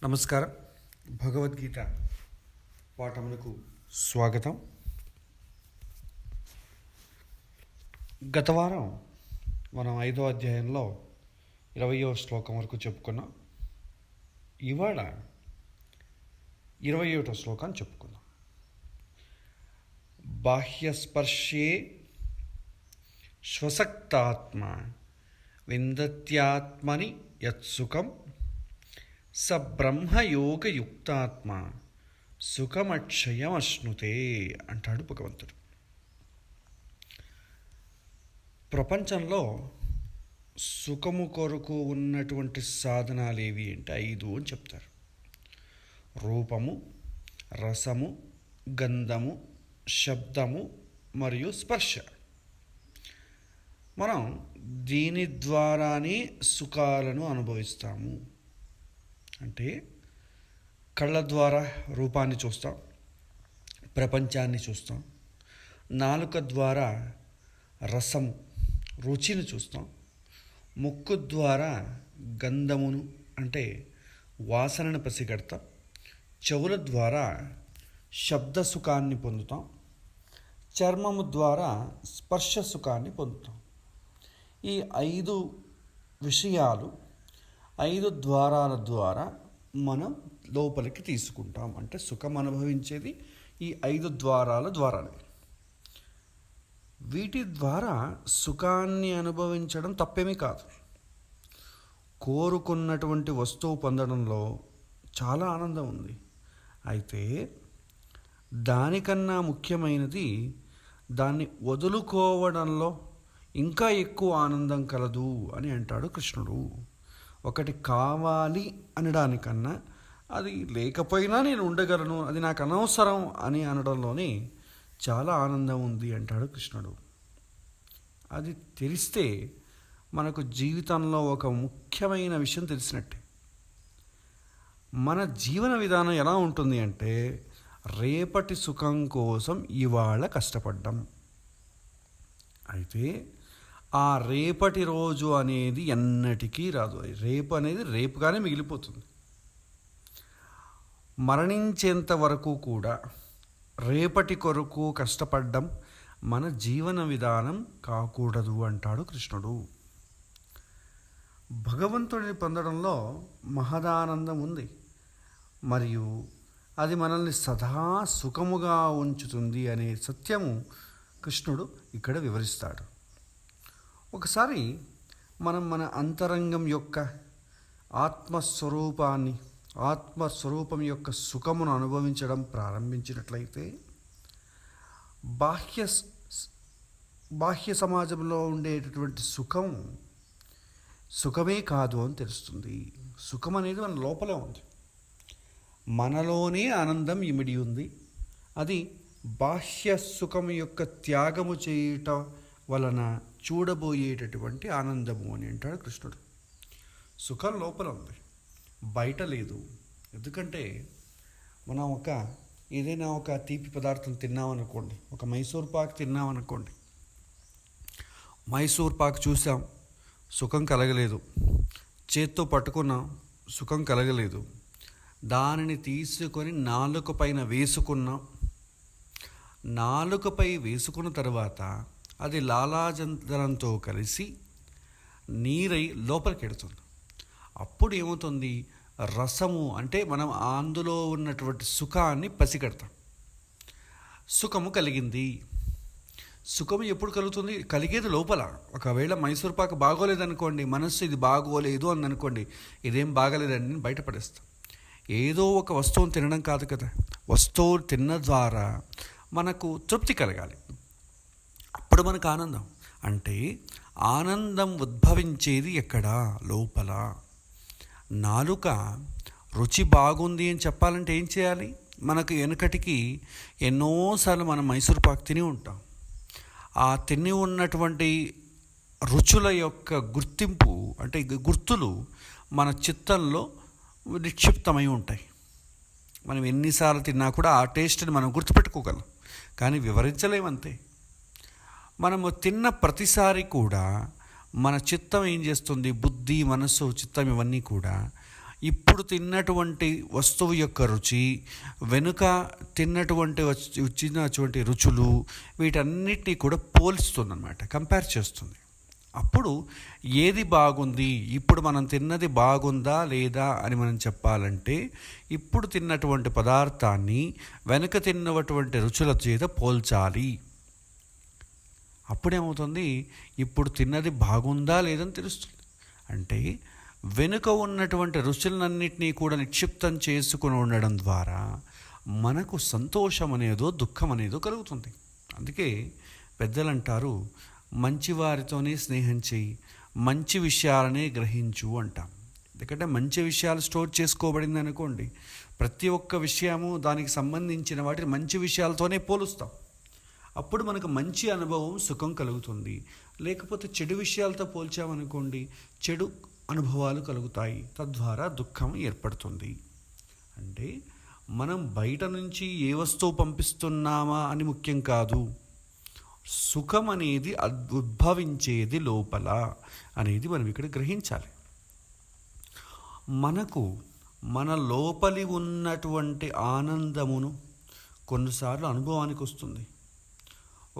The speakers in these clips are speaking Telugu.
నమస్కారం. భగవద్గీత పాఠములకు స్వాగతం. గత వారం మనం 5వ అధ్యాయంలో 20వ శ్లోకం వరకు చెప్పుకున్నాం. ఇవాళ 21వ శ్లోకాన్ని చెప్పుకుందాం. బాహ్యస్పర్శే శ్వసక్తాత్మ విందత్యాత్మని యత్సుఖం స బ్రహ్మయోగయుక్తాత్మ సుఖమక్షయమశ్నుతే అంటాడు భగవంతుడు. ప్రపంచంలో సుఖము కొరకు ఉన్నటువంటి సాధనాలు ఏవి అంటే 5 అని చెప్తారు. రూపము, రసము, గంధము, శబ్దము మరియు స్పర్శ. మనం దీని ద్వారానే సుఖాలను అనుభవిస్తాము. అంటే కళ్ళ ద్వారా రూపాన్ని చూస్తాం, ప్రపంచాన్ని చూస్తాం. నాలుక ద్వారా రసము, రుచిని చూస్తాం. ముక్కు ద్వారా గంధమును అంటే వాసనను పసిగడతాం. చెవుల ద్వారా శబ్ద సుఖాన్ని పొందుతాం. చర్మము ద్వారా స్పర్శ సుఖాన్ని పొందుతాం. ఈ 5 విషయాలు 5 ద్వారాల ద్వారా మనం లోపలికి తీసుకుంటాం. అంటే సుఖం అనుభవించేది ఈ 5 ద్వారాల ద్వారానే. వీటి ద్వారా సుఖాన్ని అనుభవించడం తప్పేమీ కాదు. కోరుకున్నటువంటి వస్తువు పొందడంలో చాలా ఆనందం ఉంది. అయితే దానికన్నా ముఖ్యమైనది దాన్ని వదులుకోవడంలో ఇంకా ఎక్కువ ఆనందం కలదు అని అంటాడు కృష్ణుడు. ఒకటి కావాలి అనడానికన్నా అది లేకపోయినా నేను ఉండగలను, అది నాకు అనవసరం అని అనడంలోనే చాలా ఆనందం ఉంది అంటాడు కృష్ణుడు. అది తెలిస్తే మనకు జీవితంలో ఒక ముఖ్యమైన విషయం తెలిసినట్టే. మన జీవన విధానం ఎలా ఉంటుంది అంటే రేపటి సుఖం కోసం ఇవాళ కష్టపడ్డాం. అయితే ఆ రేపటి రోజు అనేది ఎన్నటికీ రాదు. రేపు అనేది రేపుగానే మిగిలిపోతుంది. మరణించేంత వరకు కూడా రేపటి కొరకు కష్టపడ్డం మన జీవన విధానం కాకూడదు అంటాడు కృష్ణుడు. భగవంతుడిని పొందడంలో మహదానందం ఉంది, మరియు అది మనల్ని సదా సుఖముగా ఉంచుతుంది అనే సత్యము కృష్ణుడు ఇక్కడ వివరిస్తాడు. ఒకసారి మనం మన అంతరంగం యొక్క ఆత్మస్వరూపం యొక్క సుఖమును అనుభవించడం ప్రారంభించినట్లయితే బాహ్య సమాజంలో ఉండేటటువంటి సుఖమే కాదు అని తెలుస్తుంది. సుఖం అనేది మన లోపలే ఉంది, మనలోనే ఆనందం ఇమిడి ఉంది. అది బాహ్య సుఖం యొక్క త్యాగము చేయటం వలన చూడబోయేటటువంటి ఆనందము అని అంటాడు కృష్ణుడు. సుఖం లోపల ఉంది, బయట లేదు. ఎందుకంటే మనం ఏదైనా ఒక తీపి పదార్థం తిన్నామనుకోండి, ఒక మైసూర్ పాక్ తిన్నామనుకోండి. మైసూర్ పాక్ చూసాం, సుఖం కలగలేదు. చేత్తో పట్టుకున్నాం, సుఖం కలగలేదు. దానిని తీసుకొని నాలుక పైన వేసుకున్నాం. నాలుకపై వేసుకున్న తర్వాత అది లాలాజంత్రంతో కలిసి నీరై లోపలికి ఎడుతుంది. అప్పుడు ఏమవుతుంది? రసము అంటే మనం అందులో ఉన్నటువంటి సుఖాన్ని పసిగడతాం. సుఖము కలిగింది. సుఖము ఎప్పుడు కలుగుతుంది? కలిగేది లోపల. ఒకవేళ మైసూర్ పాకు బాగోలేదనుకోండి, మనస్సు ఇది బాగోలేదు అని అనుకోండి, ఇదేం బాగలేదని బయటపడేస్తాం. ఏదో ఒక వస్తువును తినడం కాదు కదా, వస్తువు తిన్న ద్వారా మనకు తృప్తి కలగాలి. అప్పుడు మనకు ఆనందం. అంటే ఆనందం ఉద్భవించేది ఎక్కడ? లోపల. నాలుక రుచి బాగుంది అని చెప్పాలంటే ఏం చేయాలి? మనకు వెనుకటికి ఎన్నోసార్లు మనం మైసూర్ పాక్ తిని ఉంటాం. ఆ తిని ఉన్నటువంటి రుచుల యొక్క గుర్తింపు అంటే గుర్తులు మన చిత్తంలో నిక్షిప్తమై ఉంటాయి. మనం ఎన్నిసార్లు తిన్నా కూడా ఆ టేస్ట్ని మనం గుర్తుపెట్టుకోగలం, కానీ వివరించలేమంతే. మనము తిన్న ప్రతిసారి కూడా మన చిత్తం ఏం చేస్తుంది? బుద్ధి, మనస్సు, చిత్తం ఇవన్నీ కూడా ఇప్పుడు తిన్నటువంటి వస్తువు యొక్క రుచి, వెనుక తిన్నటువంటి వచ్చినటువంటి రుచులు, వీటన్నిటినీ కూడా పోల్స్తుందన్నమాట, కంపేర్ చేస్తుంది. అప్పుడు ఏది బాగుంది, ఇప్పుడు మనం తిన్నది బాగుందా లేదా అని మనం చెప్పాలంటే ఇప్పుడు తిన్నటువంటి పదార్థాన్ని వెనుక తిన్నటువంటి రుచుల చేత పోల్చాలి. అప్పుడేమవుతుంది, ఇప్పుడు తిన్నది బాగుందా లేదని తెలుస్తుంది. అంటే వెనుక ఉన్నటువంటి రుచులన్నింటినీ కూడా నిక్షిప్తం చేసుకుని ఉండడం ద్వారా మనకు సంతోషం అనేదో దుఃఖం అనేదో కలుగుతుంది. అందుకే పెద్దలు అంటారు, మంచివారితోనే స్నేహం చేయి, మంచి విషయాలనే గ్రహించు అంటాం. ఎందుకంటే మంచి విషయాలు స్టోర్ చేసుకోబడింది అనుకోండి, ప్రతి ఒక్క విషయము దానికి సంబంధించిన వాటిని మంచి విషయాలతోనే పోలుస్తాం. అప్పుడు మనకు మంచి అనుభవం, సుఖం కలుగుతుంది. లేకపోతే చెడు విషయాలతో పోల్చామనుకోండి, చెడు అనుభవాలు కలుగుతాయి, తద్వారా దుఃఖం ఏర్పడుతుంది. అంటే మనం బయట నుంచి ఏ వస్తువు పంపిస్తున్నామా అని ముఖ్యం కాదు, సుఖం అనేది ఉద్భవించేది లోపల అనేది మనం ఇక్కడ గ్రహించాలి. మనకు మన లోపలి ఉన్నటువంటి ఆనందమును కొన్నిసార్లు అనుభవానికి వస్తుంది.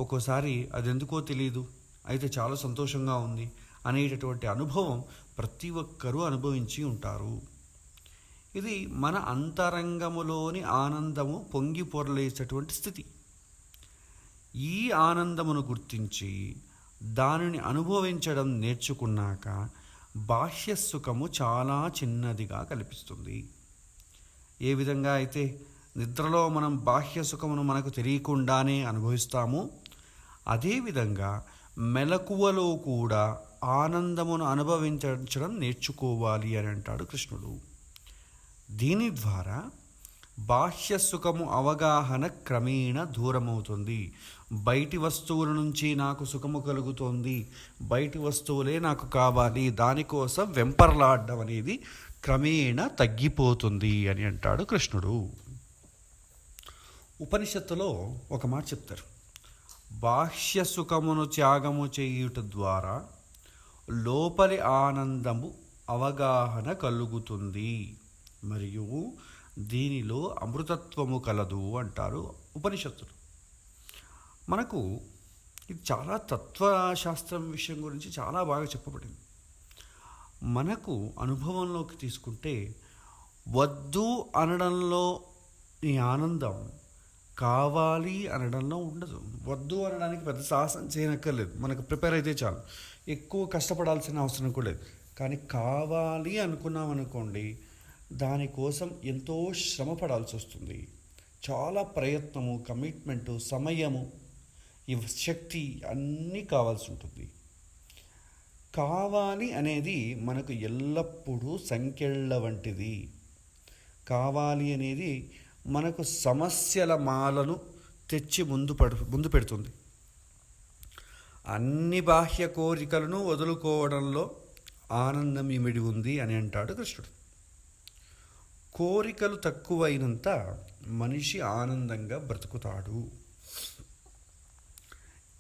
ఒక్కోసారి అది ఎందుకో తెలియదు, అయితే చాలా సంతోషంగా ఉంది అనేటటువంటి అనుభవం ప్రతి ఒక్కరూ అనుభవించి ఉంటారు. ఇది మన అంతరంగములోని ఆనందము పొంగి పొరలేసేటువంటి స్థితి. ఈ ఆనందమును గుర్తించి దానిని అనుభవించడం నేర్చుకున్నాక బాహ్య సుఖము చాలా చిన్నదిగా కనిపిస్తుంది. ఏ విధంగా అయితే నిద్రలో మనం బాహ్య సుఖమును మనకు తెలియకుండానే అనుభవిస్తాము, అదేవిధంగా మెలకువలో కూడా ఆనందమును అనుభవించడం నేర్చుకోవాలి అని అంటాడు కృష్ణుడు. దీని ద్వారా బాహ్య సుఖము అవగాహన క్రమేణా దూరమవుతుంది. బయటి వస్తువుల నుంచి నాకు సుఖము కలుగుతోంది, బయటి వస్తువులే నాకు కావాలి, దానికోసం వెంపర్లాడడం అనేది క్రమేణా తగ్గిపోతుంది అని అంటాడు కృష్ణుడు. ఉపనిషత్తులో ఒక మాట చెప్తారు, బాహ్య సుఖమును త్యాగము చేయుట ద్వారా లోపలి ఆనందము అవగాహన కలుగుతుంది మరియు దీనిలో అమృతత్వము కలదు అంటారు ఉపనిషత్తులు. మనకు ఇది చాలా తత్వశాస్త్రం విషయం గురించి చాలా బాగా చెప్పబడింది. మనకు అనుభవంలోకి తీసుకుంటే వద్దు అనడంలో ఈ ఆనందం కావాలి అనడంలో ఉండదు. వద్దు అనడానికి పెద్ద సాహసం చేయనక్కర్లేదు, మనకు ప్రిపేర్ అయితే చాలు, ఎక్కువ కష్టపడాల్సిన అవసరం కూడా లేదు. కానీ కావాలి అనుకున్నాం అనుకోండి, దానికోసం ఎంతో శ్రమ పడాల్సి వస్తుంది. చాలా ప్రయత్నము, కమిట్మెంటు, సమయము, ఈ శక్తి అన్నీ కావాల్సి ఉంటుంది. కావాలి అనేది మనకు ఎల్లప్పుడూ సంకెళ్ళ వంటిది. కావాలి అనేది మనకు సమస్యల మాలను తెచ్చి ముందు పెడుతుంది. అన్ని బాహ్య కోరికలను వదులుకోవడంలో ఆనందం ఇమిడి ఉంది అని అంటాడు కృష్ణుడు. కోరికలు తక్కువైనంత మనిషి ఆనందంగా బ్రతుకుతాడు.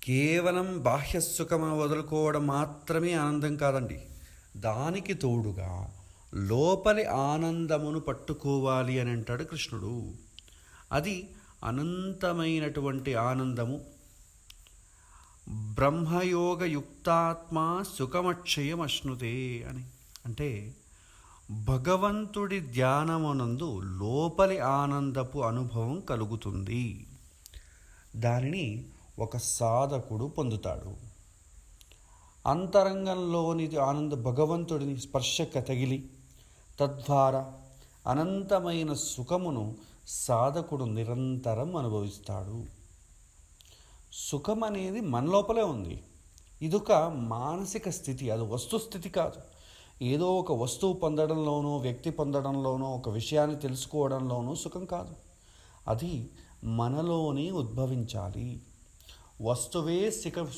కేవలం బాహ్య సుఖమును వదులుకోవడం మాత్రమే ఆనందం కాదండి, దానికి తోడుగా లోపలి ఆనందమును పట్టుకోవాలి అని అంటాడు కృష్ణుడు. అది అనంతమైనటువంటి ఆనందము. బ్రహ్మయోగ యుక్తాత్మ సుఖమక్షయమశ్నుతే అని అంటే భగవంతుడి ధ్యానమునందు లోపలి ఆనందపు అనుభవం కలుగుతుంది. దానిని ఒక సాధకుడు పొందుతాడు. అంతరంగంలోని భగవంతుడిని స్పర్శక తగిలి తద్వారా అనంతమైన సుఖమును సాధకుడు నిరంతరం అనుభవిస్తాడు. సుఖం అనేది మన లోపలే ఉంది. ఇదొక మానసిక స్థితి, అది వస్తుస్థితి కాదు. ఏదో ఒక వస్తువు పొందడంలోనో, వ్యక్తి పొందడంలోనో, ఒక విషయాన్ని తెలుసుకోవడంలోనో సుఖం కాదు. అది మనలోనే ఉద్భవించాలి. వస్తువే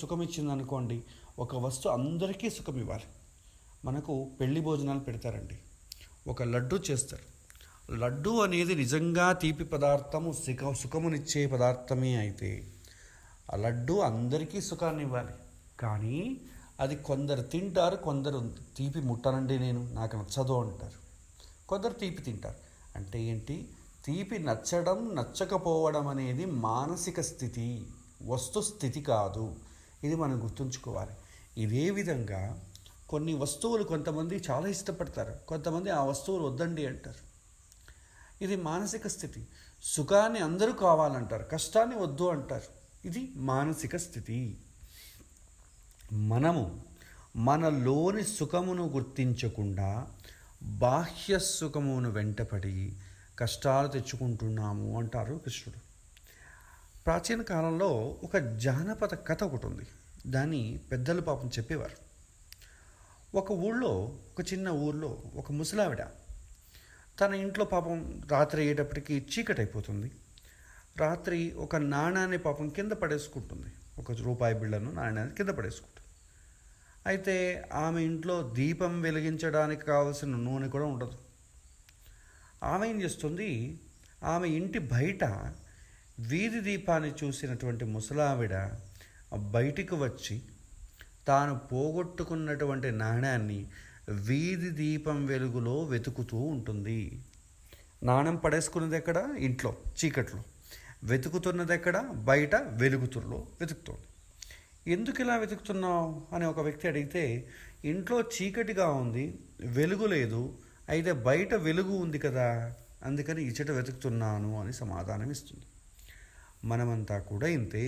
సుఖం ఇచ్చిందనుకోండి, ఒక వస్తువు అందరికీ సుఖం ఇవ్వాలి. మనకు పెళ్లి భోజనాలు పెడతారండి, ఒక లడ్డు చేస్తారు. లడ్డు అనేది నిజంగా తీపి పదార్థము, సుఖమునిచ్చే పదార్థమే అయితే ఆ లడ్డు అందరికీ సుఖాన్ని ఇవ్వాలి. కానీ అది కొందరు తింటారు, కొందరు తీపి ముట్టనండి, నాకు నచ్చదు అంటారు. కొందరు తీపి తింటారు. అంటే ఏంటి? తీపి నచ్చడం నచ్చకపోవడం అనేది మానసిక స్థితి, వస్తుస్థితి కాదు. ఇది మనం గుర్తుంచుకోవాలి. ఇదే విధంగా కొన్ని వస్తువులు కొంతమంది చాలా ఇష్టపడతారు, కొంతమంది ఆ వస్తువులు వద్దండి అంటారు. ఇది మానసిక స్థితి. సుఖాన్ని అందరూ కావాలంటారు, కష్టాన్ని వద్దు అంటారు. ఇది మానసిక స్థితి. మనము మనలోని సుఖమును గుర్తించకుండా బాహ్య సుఖమును వెంటపడి కష్టాలు తెచ్చుకుంటున్నాము అంటారు కృష్ణుడు. ప్రాచీన కాలంలో ఒక జానపద కథ ఒకటి ఉంది. దాన్ని పెద్దలు పాపం చెప్పేవారు. ఒక ఊళ్ళో, ఒక చిన్న ఊళ్ళో ఒక ముసలావిడ తన ఇంట్లో పాపం రాత్రి అయ్యేటప్పటికి చీకటి అయిపోతుంది. రాత్రి ఒక నాణాన్ని పాపం కింద పడేసుకుంటుంది. ఒక రూపాయి బిళ్ళను, నాణ్యాన్ని కింద పడేసుకుంటుంది. అయితే ఆమె ఇంట్లో దీపం వెలిగించడానికి కావలసిన నూనె కూడా ఉండదు. ఆమె ఏం చేస్తుంది, ఆమె ఇంటి బయట వీధి దీపాన్ని చూసినటువంటి ముసలావిడ బయటికి వచ్చి తాను పోగొట్టుకున్నటువంటి నాణ్యాన్ని వీధి దీపం వెలుగులో వెతుకుతూ ఉంటుంది. నాణ్యం పడేసుకున్నది ఎక్కడ? ఇంట్లో చీకట్లో. వెతుకుతున్నది ఎక్కడ? బయట వెలుగుతుల్లో వెతుకుతుంది. ఎందుకు ఇలా వెతుకుతున్నావు అని ఒక వ్యక్తి అడిగితే, ఇంట్లో చీకటిగా ఉంది, వెలుగు లేదు, అయితే బయట వెలుగు ఉంది కదా, అందుకని ఇచ్చట వెతుకుతున్నాను అని సమాధానం ఇస్తుంది. మనమంతా కూడా ఇంతే.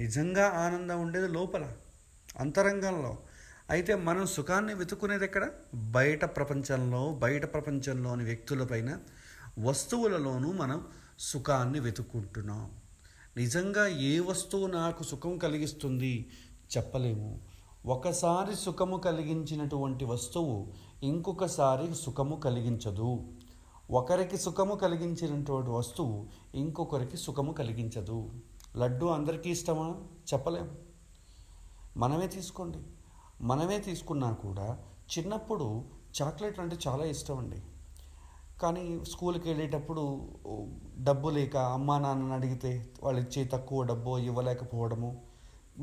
నిజంగా ఆనందం ఉండేది లోపల, అంతరంగంలో. అయితే మనం సుఖాన్ని వెతుకునేది ఎక్కడ? బయట ప్రపంచంలో, బయట ప్రపంచంలోని వ్యక్తులపైన, వస్తువులలోనూ మనం సుఖాన్ని వెతుక్కుంటున్నాం. నిజంగా ఏ వస్తువు నాకు సుఖం కలిగిస్తుంది చెప్పలేము. ఒకసారి సుఖము కలిగించినటువంటి వస్తువు ఇంకొకసారి సుఖము కలిగించదు. ఒకరికి సుఖము కలిగించినటువంటి వస్తువు ఇంకొకరికి సుఖము కలిగించదు. లడ్డు అందరికీ ఇష్టమా? చెప్పలేము. మనమే తీసుకోండి, మనమే తీసుకున్నా కూడా చిన్నప్పుడు చాక్లెట్ అంటే చాలా ఇష్టం అండి. కానీ స్కూల్కి వెళ్ళేటప్పుడు డబ్బు లేక అమ్మా నాన్నని అడిగితే వాళ్ళు ఇచ్చే తక్కువ డబ్బు ఇవ్వలేకపోవడము,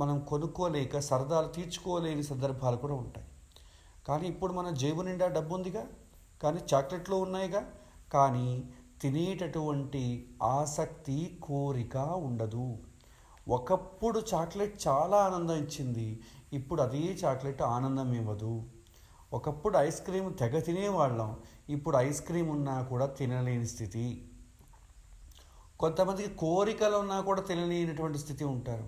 మనం కొనుక్కోలేక సరదాలు తీర్చుకోలేని సందర్భాలు కూడా ఉంటాయి. కానీ ఇప్పుడు మన జేబు నిండా డబ్బు ఉందిగా, కానీ చాక్లెట్లు ఉన్నాయిగా, కానీ తినేటటువంటి ఆసక్తి, కోరిక ఉండదు. ఒకప్పుడు చాక్లెట్ చాలా ఆనందం ఇచ్చింది, ఇప్పుడు అదే చాక్లెట్ ఆనందం ఇవ్వదు. ఒకప్పుడు ఐస్ క్రీమ్ తెగ తినేవాళ్ళం, ఇప్పుడు ఐస్ క్రీమ్ ఉన్నా కూడా తినలేని స్థితి. కొంతమందికి కోరికలు ఉన్నా కూడా తినలేనటువంటి స్థితి ఉంటారు.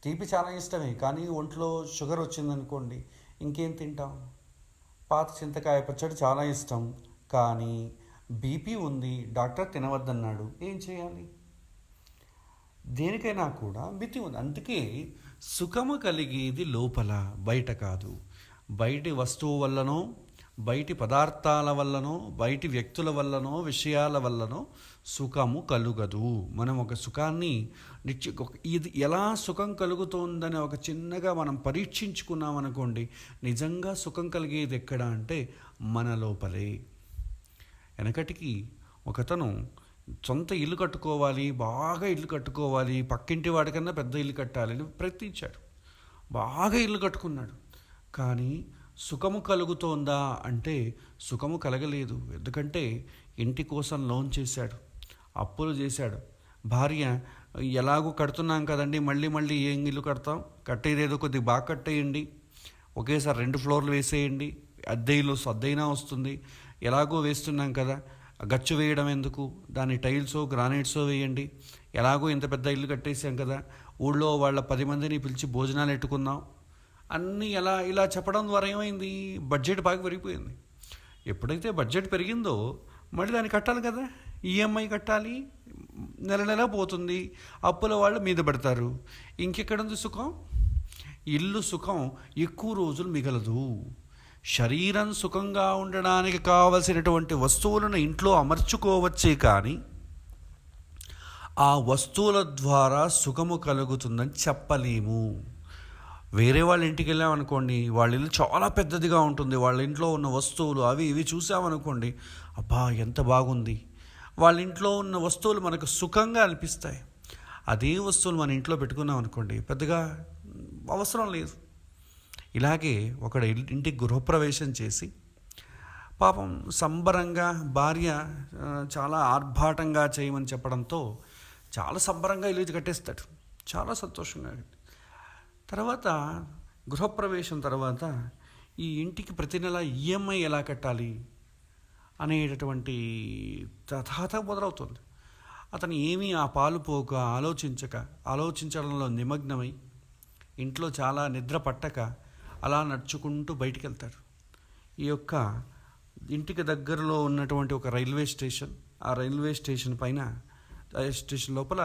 తీపి చాలా ఇష్టమే, కానీ ఒంట్లో షుగర్ వచ్చిందనుకోండి ఇంకేం తింటాం. పాత చింతకాయ పచ్చడి చాలా ఇష్టం, కానీ బీపీ ఉంది, డాక్టర్ తినవద్దన్నాడు, ఏం చేయాలి? దేనికైనా కూడా మితి ఉంది. అందుకే సుఖము కలిగేది లోపల, బయట కాదు. బయటి వస్తువు వల్లనో, బయటి పదార్థాల వల్లనో, బయటి వ్యక్తుల వల్లనో, విషయాల వల్లనో సుఖము కలుగదు. మనం ఒక సుఖాన్ని ఇది ఎలా సుఖం కలుగుతోందని ఒక చిన్నగా మనం పరీక్షించుకున్నాం అనుకోండి, నిజంగా సుఖం కలిగేది ఎక్కడ అంటే మన లోపలే. వెనకటికి ఒకతను సొంత ఇల్లు కట్టుకోవాలి, బాగా ఇల్లు కట్టుకోవాలి, పక్కింటి వాడికన్నా పెద్ద ఇల్లు కట్టాలి అని ప్రయత్నించాడు. బాగా ఇల్లు కట్టుకున్నాడు, కానీ సుఖము కలుగుతోందా అంటే సుఖము కలగలేదు. ఎందుకంటే ఇంటి కోసం లోన్ చేశాడు, అప్పులు చేశాడు. భార్య, ఎలాగో కడుతున్నాం కదండి, మళ్ళీ మళ్ళీ ఏం ఇల్లు కడతాం, కట్టేదేదో కొద్దిగా బాగా కట్టేయండి, ఒకేసారి 2 ఫ్లోర్లు వేసేయండి, అద్దెైనా వస్తుంది, ఎలాగో వేస్తున్నాం కదా, గచ్చు వేయడం ఎందుకు, దాని టైల్సో గ్రానైట్సో వేయండి, ఎలాగో ఇంత పెద్ద ఇల్లు కట్టేసాం కదా, ఊళ్ళో వాళ్ళ 10 మందిని పిలిచి భోజనాలు పెట్టుకుందాం అన్నీ ఇలా చెప్పడం ద్వారా ఏమైంది, బడ్జెట్ బాగా పెరిగిపోయింది. ఎప్పుడైతే బడ్జెట్ పెరిగిందో మళ్ళీ దాన్ని కట్టాలి కదా, ఈఎంఐ కట్టాలి, నెల నెల పోతుంది, అప్పుల వాళ్ళు మీద పడతారు. ఇంకెక్కడుంది సుఖం? ఇల్లు సుఖం ఎక్కువ రోజులు మిగలదు. శరీరం సుఖంగా ఉండడానికి కావలసినటువంటి వస్తువులను ఇంట్లో అమర్చుకోవచ్చే కానీ ఆ వస్తువుల ద్వారా సుఖము కలుగుతుందని చెప్పలేము. వేరే వాళ్ళ ఇంటికి వెళ్ళామనుకోండి, వాళ్ళ ఇల్లు చాలా పెద్దదిగా ఉంటుంది, వాళ్ళ ఇంట్లో ఉన్న వస్తువులు అవి ఇవి చూసామనుకోండి, అబ్బా ఎంత బాగుంది, వాళ్ళ ఇంట్లో ఉన్న వస్తువులు మనకు సుఖంగా అనిపిస్తాయి. అదే వస్తువులు మన ఇంట్లో పెట్టుకున్నాం అనుకోండి, పెద్దగా అవసరం లేదు. ఇలాగే ఒకడు ఇంటికి గృహప్రవేశం చేసి పాపం సంబరంగా భార్య చాలా ఆర్భాటంగా చేయమని చెప్పడంతో చాలా సంబరంగా ఇల్లు కట్టేస్తాడు, చాలా సంతోషంగా. తర్వాత గృహప్రవేశం తర్వాత ఈ ఇంటికి ప్రతి నెల ఈఎంఐ ఎలా కట్టాలి అనేటటువంటి తథాత మొదలవుతుంది. అతను ఏమీ ఆ పాలు పోక ఆలోచించడంలో నిమగ్నమై ఇంట్లో చాలా నిద్ర పట్టక అలా నడుచుకుంటూ బయటికి వెళ్తాడు. ఈ యొక్క ఇంటికి దగ్గరలో ఉన్నటువంటి ఒక రైల్వే స్టేషన్, ఆ రైల్వే స్టేషన్ పైన స్టేషన్ లోపల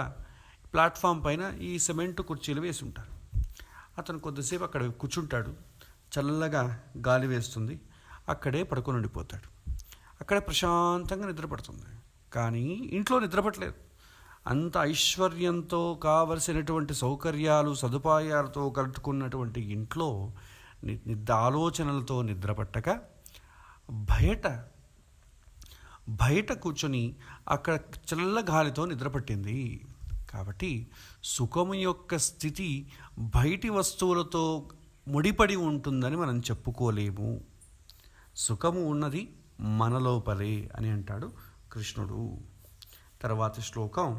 ప్లాట్ఫామ్ పైన ఈ సిమెంట్ కుర్చీలు వేసి ఉంటారు. అతను కొద్దిసేపు అక్కడ కూర్చుంటాడు, చల్లగా గాలి వేస్తుంది, అక్కడే పడుకొని ఉండిపోతాడు. అక్కడే ప్రశాంతంగా నిద్రపడుతుంది. కానీ ఇంట్లో నిద్రపట్టలేదు. అంత ఐశ్వర్యంతో కావలసినటువంటి సౌకర్యాలు సదుపాయాలతో కట్టుకున్నటువంటి ఇంట్లో ఆలోచనలతో నిద్రపట్టక బయట కూర్చొని అక్కడ చల్ల గాలితో నిద్రపట్టింది. కాబట్టి సుఖము యొక్క స్థితి బయటి వస్తువులతో ముడిపడి ఉంటుందని మనం చెప్పుకోలేము. సుఖము ఉన్నది మన లోపలే అని అంటాడు కృష్ణుడు. తర్వాతి శ్లోకం,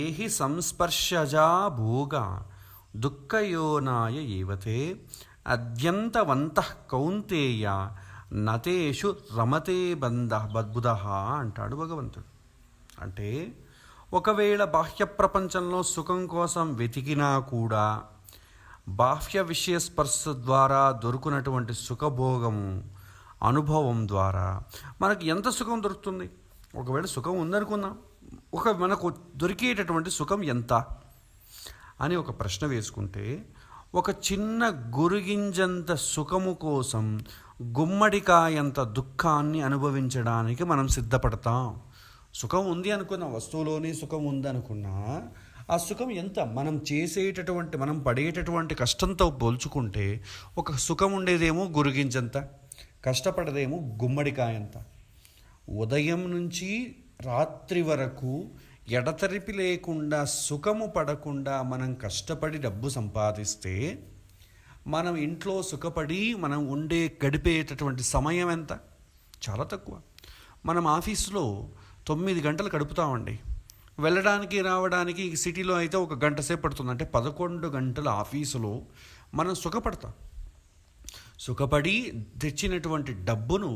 ఏహి సంస్పర్శజా భోగ దుఃఖయోనాయ ఏవతే అద్యంతవంతః కౌంతేయ నతేషు రమతే బద్బుధ అంటాడు భగవంతుడు. అంటే ఒకవేళ బాహ్య ప్రపంచంలో సుఖం కోసం వెతికినా కూడా బాహ్య విషయ స్పర్శ ద్వారా దొరుకునటువంటి సుఖభోగము అనుభవం ద్వారా మనకు ఎంత సుఖం దొరుకుతుంది? ఒకవేళ సుఖం ఉందనుకుందాం, మనకు దొరికేటటువంటి సుఖం ఎంత అని ఒక ప్రశ్న వేసుకుంటే, ఒక చిన్న గురిగింజంత సుఖము కోసం గుమ్మడికాయంత దుఃఖాన్ని అనుభవించడానికి మనం సిద్ధపడతాం. సుఖం ఉంది అనుకున్నా, వస్తువులోనే సుఖం ఉందనుకున్నా, ఆ సుఖం ఎంత? మనం పడేటటువంటి కష్టంతో పోల్చుకుంటే ఒక సుఖం ఉండేదేమో గురిగింజంత, కష్టపడదేమో గుమ్మడికాయంత. ఉదయం నుంచి రాత్రి వరకు ఎడతెరిపి లేకుండా సుఖము పడకుండా మనం కష్టపడి డబ్బు సంపాదిస్తే, మనం ఇంట్లో సుఖపడి మనం గడిపేటటువంటి సమయం ఎంత? చాలా తక్కువ. మనం ఆఫీసులో 9 గంటలు గడుపుతామండి. వెళ్ళడానికి రావడానికి సిటీలో అయితే 1 గంట సేపు పడుతుంది. అంటే 11 గంటల ఆఫీసులో మనం సుఖపడి తెచ్చినటువంటి డబ్బును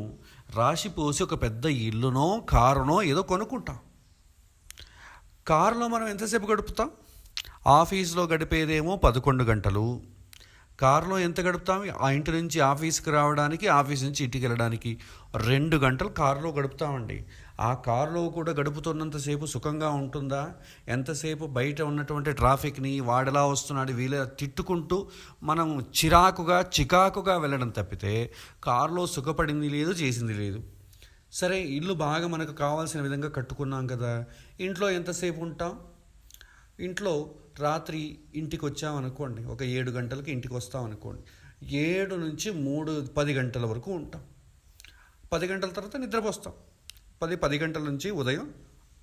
రాశిపోసి ఒక పెద్ద ఇల్లునో కారునో ఏదో కొనుక్కుంటాం. కారులో మనం ఎంతసేపు గడుపుతాం? ఆఫీస్లో గడిపేదేమో 11 గంటలు. కారులో ఎంత గడుపుతాం? ఆ ఇంటి నుంచి ఆఫీస్కి రావడానికి, ఆఫీస్ నుంచి ఇంటికి వెళ్ళడానికి 2 గంటలు కారులో గడుపుతామండి. ఆ కారులో కూడా గడుపుతున్నంతసేపు సుఖంగా ఉంటుందా? ఎంతసేపు బయట ఉన్నటువంటి ట్రాఫిక్ని, వాడలా వస్తున్నాడు వీళ్ళ తిట్టుకుంటూ మనం చికాకుగా వెళ్ళడం తప్పితే కారులో సుఖపడింది లేదు, చేసింది లేదు. సరే, ఇల్లు బాగా మనకు కావాల్సిన విధంగా కట్టుకున్నాం కదా, ఇంట్లో ఎంతసేపు ఉంటాం? ఇంట్లో రాత్రి ఇంటికి వచ్చామనుకోండి, ఒక 7 గంటలకి ఇంటికి వస్తామనుకోండి, 7 నుంచి 10 గంటల వరకు ఉంటాం. 10 గంటల తర్వాత నిద్రపోస్తాం. 10 గంటల నుంచి ఉదయం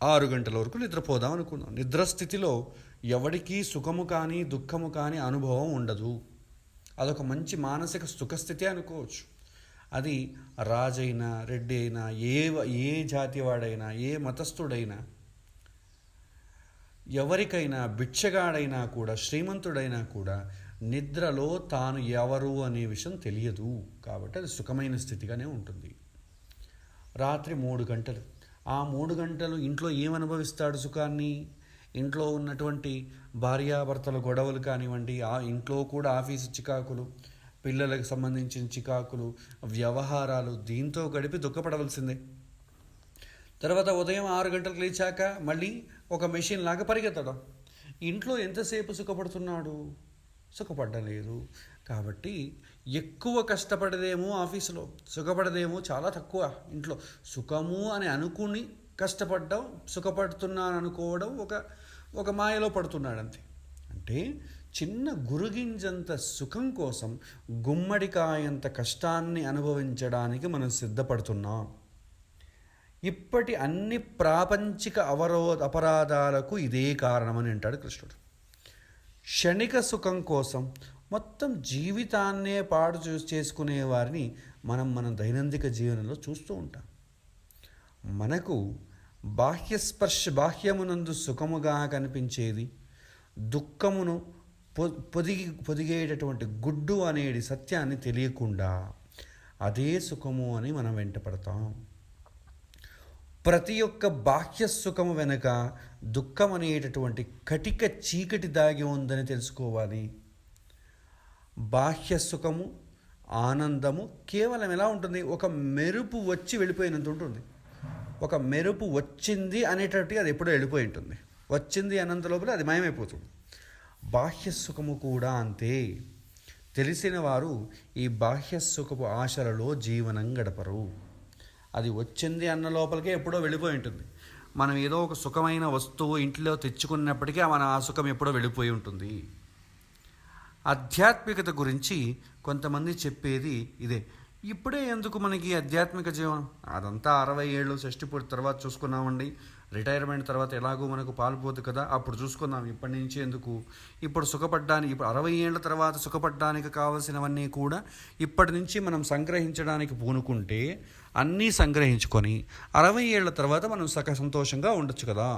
6 గంటల వరకు నిద్రపోదాం అనుకుందాం. నిద్రస్థితిలో ఎవరికీ సుఖము కానీ దుఃఖము కానీ అనుభవం ఉండదు. అదొక మంచి మానసిక సుఖస్థితి అనుకోవచ్చు. అది రాజైనా, రెడ్డి అయినా, ఏ జాతి వాడైనా, ఏ మతస్థుడైనా, ఎవరికైనా, భిక్షగాడైనా కూడా, శ్రీమంతుడైనా కూడా నిద్రలో తాను ఎవరు అనే విషయం తెలియదు. కాబట్టి అది సుఖమైన స్థితిగానే ఉంటుంది. రాత్రి 3 గంటలు, ఆ 3 గంటలు ఇంట్లో ఏమనుభవిస్తాడు సుఖాన్ని? ఇంట్లో ఉన్నటువంటి భార్యాభర్తల గొడవలు కానివ్వండి, ఆ ఇంట్లో కూడా ఆఫీసు చికాకులు, పిల్లలకు సంబంధించిన చికాకులు, వ్యవహారాలు, దీంతో గడిపి దుఃఖపడవలసిందే. తర్వాత ఉదయం 6 గంటలకు లేచాక మళ్ళీ ఒక మెషిన్ లాగా పరిగెత్తడం. ఇంట్లో ఎంతసేపు సుఖపడుతున్నాడు? సుఖపడలేదు. కాబట్టి ఎక్కువ కష్టపడదేమో ఆఫీసులో, సుఖపడదేమో చాలా తక్కువ ఇంట్లో. సుఖము అని అనుకుని కష్టపడ్డం, సుఖపడుతున్నాను అనుకోవడం ఒక మాయలో పడుతున్నాడు అంతే. అంటే చిన్న గురుగింజంత సుఖం కోసం గుమ్మడికాయంత కష్టాన్ని అనుభవించడానికి మనం సిద్ధపడుతున్నాం. ఇప్పటి అన్ని ప్రాపంచిక అపరాధాలకు ఇదే కారణమని అంటాడు కృష్ణుడు. క్షణిక సుఖం కోసం మొత్తం జీవితాన్నే పాడు చేసుకునే వారిని మన దైనందిక జీవనంలో చూస్తూ ఉంటాం. మనకు బాహ్యమునందు సుఖముగా కనిపించేది దుఃఖమును పొదిగేటటువంటి గుడ్డు అనేది సత్యాన్ని తెలియకుండా అదే సుఖము అని మనం వెంటపడతాం. ప్రతి ఒక్క బాహ్య సుఖము వెనుక దుఃఖం అనేటటువంటి కటిక చీకటి దాగి ఉందని తెలుసుకోవాలి. బాహ్య సుఖము, ఆనందము కేవలం ఎలా ఉంటుంది, ఒక మెరుపు వచ్చి వెళ్ళిపోయినంత ఉంటుంది. ఒక మెరుపు వచ్చింది అనేటట్టుగా అది ఎప్పుడో వెళ్ళిపోయి ఉంటుంది. వచ్చింది అన్నంత లోపల అది మాయమైపోతుంది. బాహ్య సుఖము కూడా అంతే. తెలిసిన వారు ఈ బాహ్య సుఖపు ఆశలలో జీవనం గడపరు. అది వచ్చింది అన్న లోపలికే ఎప్పుడో వెళ్ళిపోయి ఉంటుంది. మనం ఏదో ఒక సుఖమైన వస్తువు ఇంట్లో తెచ్చుకున్నప్పటికీ ఆ సుఖం ఎప్పుడో వెళ్ళిపోయి ఉంటుంది. ఆధ్యాత్మికత గురించి కొంతమంది చెప్పేది ఇదే. ఇప్పుడే ఎందుకు మనకి ఆధ్యాత్మిక జీవనం, అదంతా 60 ఏళ్ళు షష్టిపూర్తి తర్వాత చూసుకున్నామండి, రిటైర్మెంట్ తర్వాత ఎలాగో మనకు పాల్పోదు కదా, అప్పుడు చూసుకుందాం, ఇప్పటి నుంచి ఎందుకు, ఇప్పుడు సుఖపడ్డానికి, ఇప్పుడు 60 ఏళ్ళ తర్వాత సుఖపడ్డానికి కావలసినవన్నీ కూడా ఇప్పటి నుంచి మనం సంగ్రహించడానికి పూనుకుంటే అన్నీ సంగ్రహించుకొని 60 ఏళ్ళ తర్వాత మనం సంతోషంగా ఉండొచ్చు కదా.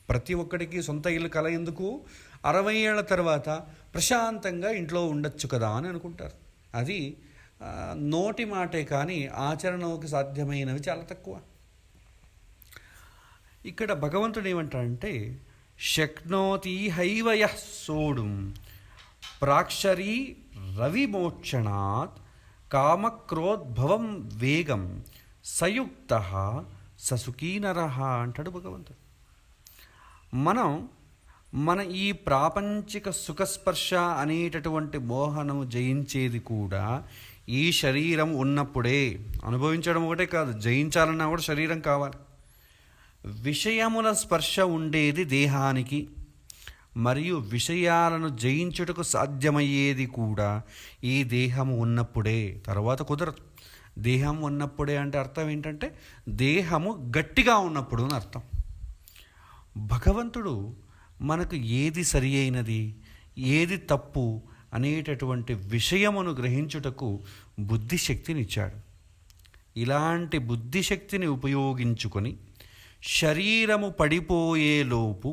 ప్రతి ఒక్కడికి సొంత ఇల్లు కల ఎందుకు, 60 ఏళ్ళ తర్వాత ప్రశాంతంగా ఇంట్లో ఉండొచ్చు కదా అని అనుకుంటారు. అది నోటి మాటే కానీ ఆచరణకు సాధ్యమైనవి చాలా తక్కువ. ఇక్కడ భగవంతుడు ఏమంటాడంటే, శక్నోతి హైవయ సోడుం ప్రాక్షరీ రవిమోక్షణాత్ కామక్రోద్భవం వేగం సయుక్త ససుఖీనరః అంటాడు భగవంతుడు. మన ఈ ప్రాపంచిక సుఖస్పర్శ అనేటటువంటి మోహనము జయించేది కూడా ఈ శరీరం ఉన్నప్పుడే. అనుభవించడం ఒకటే కాదు, జయించాలన్నా కూడా శరీరం కావాలి. విషయముల స్పర్శ ఉండేది దేహానికి, మరియు విషయాలను జయించుటకు సాధ్యమయ్యేది కూడా ఈ దేహము ఉన్నప్పుడే. తర్వాత కుదరదు. దేహం ఉన్నప్పుడే అంటే అర్థం ఏంటంటే దేహము గట్టిగా ఉన్నప్పుడు అని అర్థం. భగవంతుడు మనకు ఏది సరి అయినది, ఏది తప్పు అనేటటువంటి విషయమును గ్రహించుటకు బుద్ధిశక్తినిచ్చాడు. ఇలాంటి బుద్ధిశక్తిని ఉపయోగించుకొని శరీరము పడిపోయేలోపు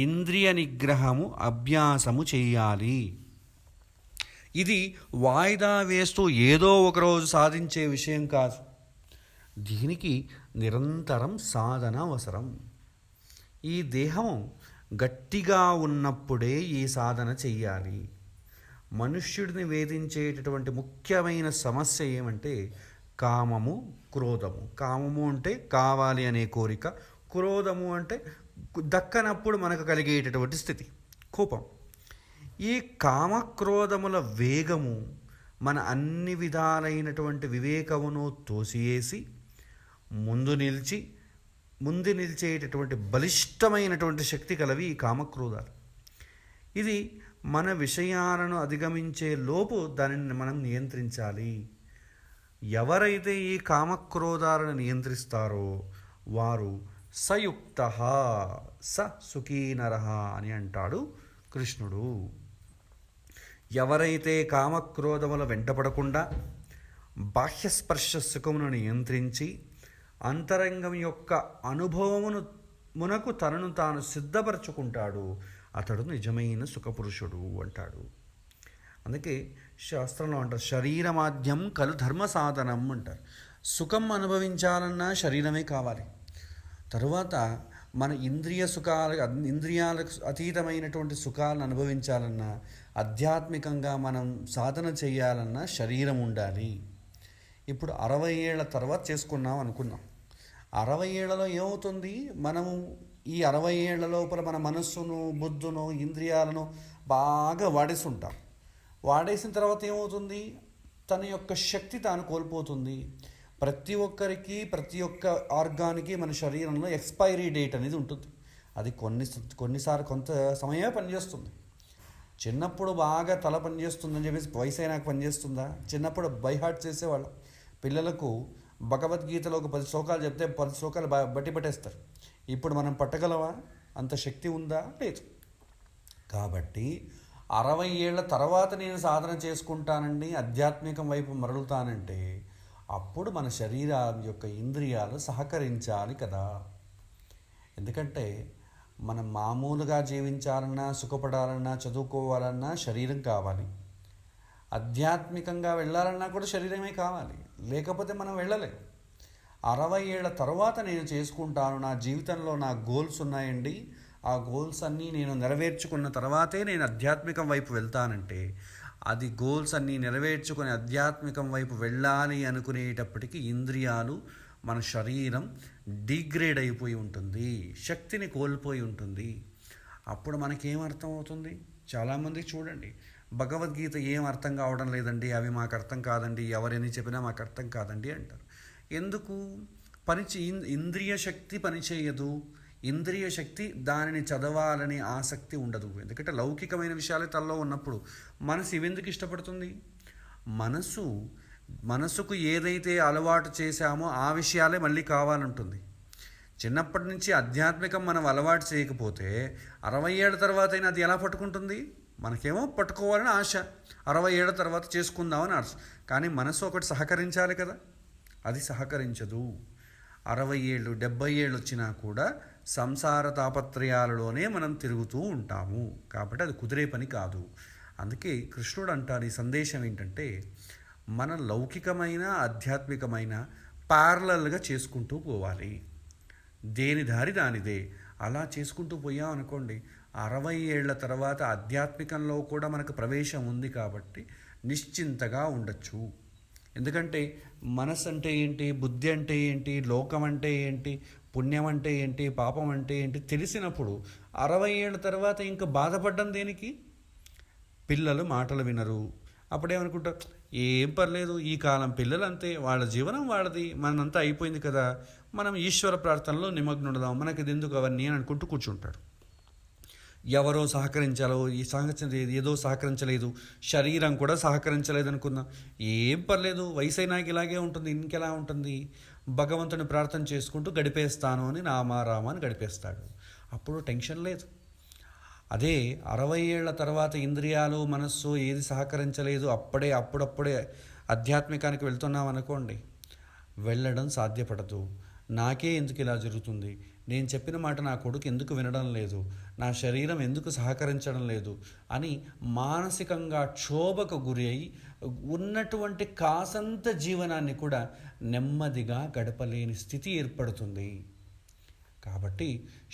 ఇంద్రియ నిగ్రహము అభ్యాసము చేయాలి. ఇది వాయిదా వేస్తూ ఏదో ఒకరోజు సాధించే విషయం కాదు. దీనికి నిరంతరం సాధన అవసరం. ఈ దేహము గట్టిగా ఉన్నప్పుడే ఈ సాధన చెయ్యాలి. మనుష్యుడిని వేధించేటటువంటి ముఖ్యమైన సమస్య ఏమంటే కామము, క్రోధము. కామము అంటే కావాలి అనే కోరిక, క్రోధము అంటే దక్కనప్పుడు మనకు కలిగేటటువంటి స్థితి, కోపం. ఈ కామక్రోధముల వేగము మన అన్ని విధాలైనటువంటి వివేకమును తోసివేసి ముందు నిలిచేటటువంటి బలిష్టమైనటువంటి శక్తి కలవి ఈ కామక్రోధాలు. ఇది మన విషయాలను అధిగమించే లోపు దానిని మనం నియంత్రించాలి. ఎవరైతే ఈ కామక్రోధాలను నియంత్రిస్తారో వారు సయుక్త స సుఖీనరః అని అంటాడు కృష్ణుడు. ఎవరైతే కామక్రోధముల వెంటపడకుండా బాహ్యస్పర్శ సుఖమును నియంత్రించి అంతరంగం యొక్క అనుభవమునకు తనను తాను సిద్ధపరచుకుంటాడు, అతడు నిజమైన సుఖపురుషుడు అంటాడు. అందుకే శాస్త్రంలో అంటారు, శరీరమాద్యం కలు ధర్మ సాధనం అంటారు. సుఖం అనుభవించాలన్నా శరీరమే కావాలి. తరువాత మన ఇంద్రియాలకు అతీతమైనటువంటి సుఖాలను అనుభవించాలన్నా, ఆధ్యాత్మికంగా మనం సాధన చేయాలన్నా శరీరం ఉండాలి. ఇప్పుడు 60 ఏళ్ల తర్వాత చేసుకున్నాం అనుకున్నాం. 60 ఏళ్లలో ఏమవుతుంది, మనము ఈ 60 ఏళ్ల లోపల మన మనస్సును, బుద్ధును, ఇంద్రియాలను బాగా వాడేస్తుంటాం. వాడేసిన తర్వాత ఏమవుతుంది, తన యొక్క శక్తి తాను కోల్పోతుంది. ప్రతి ఒక్కరికి, ప్రతి ఒక్క ఆర్గానికి మన శరీరంలో ఎక్స్పైరీ డేట్ అనేది ఉంటుంది. అది కొన్నిసార్లు కొంత సమయమే పనిచేస్తుంది. చిన్నప్పుడు బాగా తల పనిచేస్తుందని చెప్పేసి వయసు అయినాక పనిచేస్తుందా? చిన్నప్పుడు బైహార్ట్ చేసేవాళ్ళం. పిల్లలకు భగవద్గీతలో ఒక 10 శ్లోకాలు చెప్తే 10 శ్లోకాలు బట్టి పట్టేస్తారు. ఇప్పుడు మనం పట్టగలవా? అంత శక్తి ఉందా? లేదు. కాబట్టి 60 ఏళ్ల తర్వాత నేను సాధన చేసుకుంటానండి, ఆధ్యాత్మికం వైపు మరలుతానంటే అప్పుడు మన శరీరం యొక్క ఇంద్రియాలు సహకరించాలి కదా. ఎందుకంటే మనం మామూలుగా జీవించాలన్నా, సుఖపడాలన్నా, చదువుకోవాలన్నా శరీరం కావాలి. ఆధ్యాత్మికంగా వెళ్ళాలన్నా కూడా శరీరమే కావాలి, లేకపోతే మనం వెళ్ళలేం. 60 ఏళ్ల తర్వాత నేను చేసుకుంటాను, నా జీవితంలో నా గోల్స్ ఉన్నాయండి, ఆ గోల్స్ అన్నీ నేను నెరవేర్చుకున్న తర్వాతే నేను ఆధ్యాత్మికం వైపు వెళ్తానంటే, అది గోల్స్ అన్నీ నెరవేర్చుకుని ఆధ్యాత్మికం వైపు వెళ్ళాలి అనుకునేటప్పటికీ ఇంద్రియాలు, మన శరీరం డిగ్రేడ్ అయిపోయి ఉంటుంది, శక్తిని కోల్పోయి ఉంటుంది. అప్పుడు మనకేమర్థం అవుతుంది? చాలామంది చూడండి, భగవద్గీత ఏం అర్థం కావడం లేదండి, అవి మాకు అర్థం కాదండి, ఎవరైనా చెప్పినా మాకు అర్థం కాదండి అంటారు. ఎందుకు? ఇంద్రియ శక్తి పనిచేయదు. ఇంద్రియ శక్తి దానిని చదవాలని ఆసక్తి ఉండదు. ఎందుకంటే లౌకికమైన విషయాలే తనలో ఉన్నప్పుడు మనసు ఇవెందుకు ఇష్టపడుతుంది? మనసుకు ఏదైతే అలవాటు చేశామో ఆ విషయాలే మళ్ళీ కావాలంటుంది. చిన్నప్పటి నుంచి ఆధ్యాత్మికం మనం అలవాటు చేయకపోతే 60 ఏళ్ళ తర్వాత అయినా అది ఎలా పట్టుకుంటుంది? మనకేమో పట్టుకోవాలని ఆశ, 60 ఏళ్ళ తర్వాత చేసుకుందామని ఆశ. కానీ మనసు ఒకటి సహకరించాలి కదా, అది సహకరించదు. 60 ఏళ్ళు 70 ఏళ్ళు వచ్చినా కూడా సంసార తాపత్రయాలలోనే మనం తిరుగుతూ ఉంటాము. కాబట్టి అది కుదిరే పని కాదు. అందుకే కృష్ణుడు అంటారు, ఈ సందేశం ఏంటంటే మన లౌకికమైన ఆధ్యాత్మికమైన ప్యారలల్గా చేసుకుంటూ పోవాలి. దేని దారి దానిదే. అలా చేసుకుంటూ పోయాం అనుకోండి, 60 ఏళ్ల తర్వాత ఆధ్యాత్మికంలో కూడా మనకు ప్రవేశం ఉంది కాబట్టి నిశ్చింతగా ఉండొచ్చు. ఎందుకంటే మనసు అంటే ఏంటి, బుద్ధి అంటే ఏంటి, లోకం అంటే ఏంటి, పుణ్యం అంటే ఏంటి, పాపం అంటే ఏంటి తెలిసినప్పుడు 60 ఏళ్ళ తర్వాత ఇంకా బాధపడ్డం దేనికి? పిల్లలు మాటలు వినరు, అప్పుడేమనుకుంటారు, ఏం పర్లేదు, ఈ కాలం పిల్లలు అంతే, వాళ్ళ జీవనం వాళ్ళది, మనంతా అయిపోయింది కదా, మనం ఈశ్వర ప్రార్థనలో నిమగ్నుడదాం, మనకి ఇది ఎందుకు అవన్నీ అని అనుకుంటూ కూర్చుంటాడు. ఎవరో సహకరించాలో ఏదో సహకరించలేదు, శరీరం కూడా సహకరించలేదు అనుకుందాం, ఏం పర్లేదు, వయసు అయినాక ఇలాగే ఉంటుంది, ఇంకెలా ఉంటుంది, భగవంతుని ప్రార్థన చేసుకుంటూ గడిపేస్తాను అని నామారామ అని గడిపేస్తాడు. అప్పుడు టెన్షన్ లేదు. అదే 60 ఏళ్ల తర్వాత ఇంద్రియాలు, మనస్సు ఏది సహకరించలేదు, అప్పుడప్పుడే ఆధ్యాత్మికానికి వెళ్తున్నాం అనుకోండి, వెళ్ళడం సాధ్యపడదు. నాకే ఎందుకు ఇలా జరుగుతుంది, నేను చెప్పిన మాట నా కొడుకు ఎందుకు వినడం లేదు, నా శరీరం ఎందుకు సహకరించడం లేదు అని మానసికంగా క్షోభకు గురి అయి ఉన్నటువంటి కాసంత జీవనాన్ని కూడా నెమ్మదిగా గడపలేని స్థితి ఏర్పడుతుంది. కాబట్టి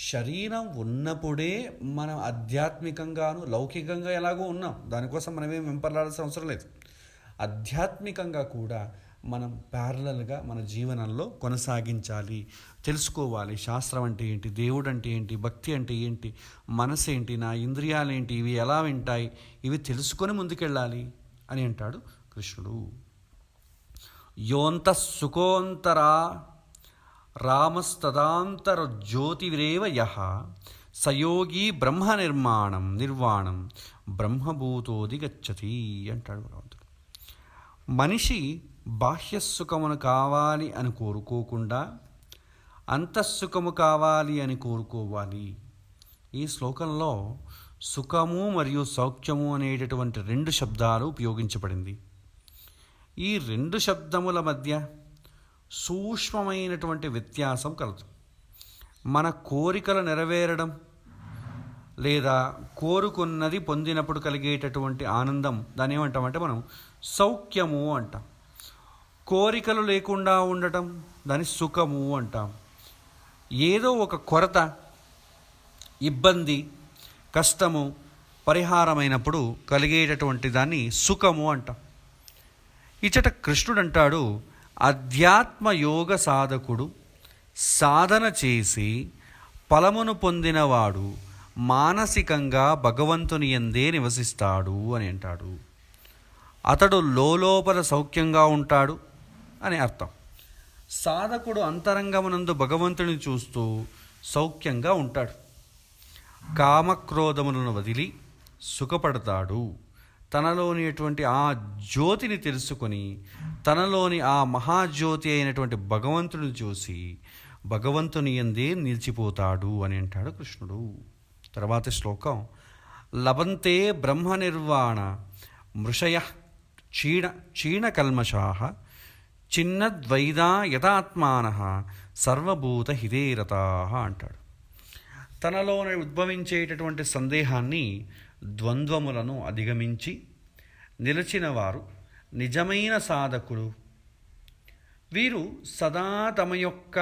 శరీరం ఉన్నప్పుడే మనం ఆధ్యాత్మికంగాను లౌకికంగా ఎలాగో ఉన్నాం, దానికోసం మనమేం వెంపర్లాడాల్సిన అవసరం లేదు. ఆధ్యాత్మికంగా కూడా మనం ప్యారలల్గా మన జీవనంలో కొనసాగించాలి, తెలుసుకోవాలి. శాస్త్రం అంటే ఏంటి, దేవుడు అంటే ఏంటి, భక్తి అంటే ఏంటి, మనసు ఏంటి, నా ఇంద్రియాలు ఏంటి, ఇవి ఎలా వింటాయి, ఇవి తెలుసుకొని ముందుకెళ్ళాలి అని అంటాడు కృష్ణుడు. యోంత సుఖోంతరా రామస్తదాంతర జ్యోతిరేవ యః సయోగి బ్రహ్మ నిర్వాణం బ్రహ్మభూతోది గచ్చతి అంటాడు భగవంతుడు. మనిషి బాహ్యసుఖమును కావాలి అని కోరుకోకుండా అంతఃసుఖము కావాలి అని కోరుకోవాలి. ఈ శ్లోకంలో సుఖము మరియు సౌఖ్యము అనేటటువంటి 2 శబ్దాలు ఉపయోగించబడింది. ఈ 2 శబ్దముల మధ్య సూక్ష్మమైనటువంటి వ్యత్యాసం కలదు. మన కోరికలు నెరవేరడం లేదా కోరుకున్నది పొందినప్పుడు కలిగేటటువంటి ఆనందం, దాన్ని ఏమంటామంటే మనం సౌఖ్యము అంటాం. కోరికలు లేకుండా ఉండటం దాన్ని సుఖము అంటాం. ఏదో ఒక కొరత, ఇబ్బంది, కష్టము పరిహారమైనప్పుడు కలిగేటటువంటి దాన్ని సుఖము అంటాం. ఇచ్చట కృష్ణుడు అంటాడు, అధ్యాత్మ యోగ సాధకుడు సాధన చేసి ఫలమును పొందినవాడు మానసికంగా భగవంతుని యందే నివసిస్తాడు అని అంటాడు. అతడు లోపల సౌఖ్యంగా ఉంటాడు అని అర్థం. సాధకుడు అంతరంగమునందు భగవంతుని చూస్తూ సౌఖ్యంగా ఉంటాడు. కామక్రోధములను వదిలి సుఖపడతాడు. తనలోనిటువంటి ఆ జ్యోతిని తెలుసుకొని తనలోని ఆ మహాజ్యోతి అయినటువంటి భగవంతుని చూసి భగవంతుని యందే నిలిచిపోతాడు అని అంటాడు కృష్ణుడు. తర్వాత శ్లోకం, లభంతే బ్రహ్మనిర్వాణ మృషయ క్షీణకల్మషా చిన్నద్వైదా యథాత్మాన సర్వభూత హితేరతా అంటాడు. తనలోనే ఉద్భవించేటటువంటి సందేహాన్ని, ద్వంద్వములను అధిగమించి నిలిచిన వారు నిజమైన సాధకులు. వీరు సదా తమ యొక్క